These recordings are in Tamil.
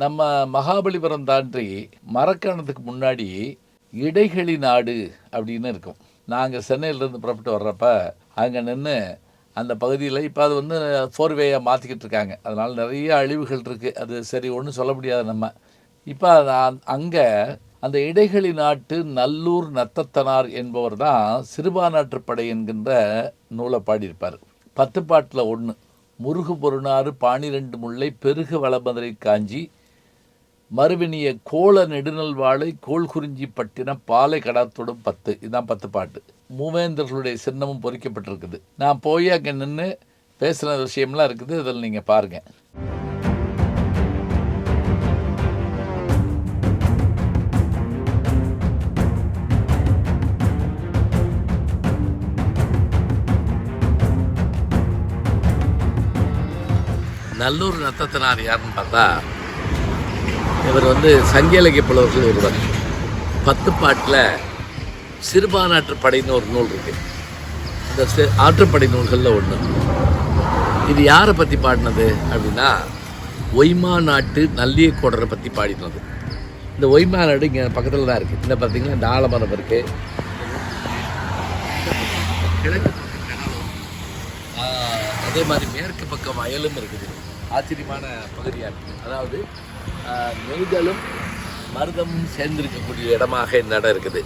நம்ம மகாபலிபுரம் தாண்டி மரக்காணத்துக்கு முன்னாடி இடைகளி நாடு அப்படின்னு இருக்கும். நாங்கள் சென்னையிலேருந்து புறப்பட்டு வர்றப்ப அங்கே நின்று அந்த பகுதியில் இப்போ அது வந்து ஃபோர்வேயாக மாற்றிக்கிட்டு இருக்காங்க. அதனால் நிறைய அழிவுகள் இருக்குது. அது சரி ஒன்றும் சொல்ல முடியாது நம்ம. இப்போ அங்கே அந்த இடைகளி நாட்டு நல்லூர் நத்தத்தனார் என்பவர் தான் சிறுபானாற்றுப்படை என்கின்ற நூலை பாடியிருப்பார். 10 பாட்டில் ஒன்று. முருகு பொருணாறு 12 முல்லை பெருகு வளமதுரை காஞ்சி மறுவினிய கோல நெடுநல் வாழை கோல் குறிஞ்சி பட்டினம் பாலை கடாத்தோடும் 10. இதுதான் 10 பாட்டு. மூவேந்தர்களுடைய சின்னமும் பொறிக்கப்பட்டிருக்குது. நான் போய் அங்கே நின்று பேசுகிற விஷயம்லாம் இருக்குது. இதில் நீங்கள் பாருங்கள். நல்லூர் நத்தத்தனார் யாருன்னு பார்த்தா, இவர் வந்து சங்க இலக்கிய புலவர்கள் ஒருவர். 10 பாட்டில் சிறுபானாற்றுப்படைன்னு ஒரு நூல் இருக்குது. இந்த ஆற்றுப்படை நூல்களில் ஒன்று. இது யாரை பற்றி பாடினது அப்படின்னா, ஒய்மா நாட்டு நல்லியக்கோடரை பற்றி பாடினது. இந்த ஒய்மா நாடு இங்கே பக்கத்தில் தான் இருக்குது. இந்த பார்த்திங்கன்னா இந்த ஆலமரம் இருக்குது. கிழக்கு பக்கம் கிணறும், அதே மாதிரி மேற்கு பக்கம் வயலும் இருக்குது. ஆச்சரியமான பகுதியாக இருக்குது. அதாவது நெய்தலும் மருதமும் சேர்ந்திருக்கக்கூடிய இடமாக இந்த இடம் இருக்குது.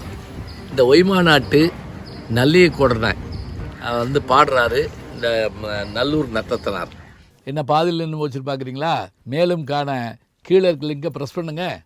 இந்த ஒய்மா நாட்டு நல்லியக்கோடர் தான் வந்து பாடுறாரு இந்த நல்லூர் நத்தத்தனார். என்ன பாதியில் நின்று வச்சுட்டு பார்க்குறீங்களா? மேலும் காண கீழே இருக்க லிங்கை ப்ரெஸ் பண்ணுங்கள்.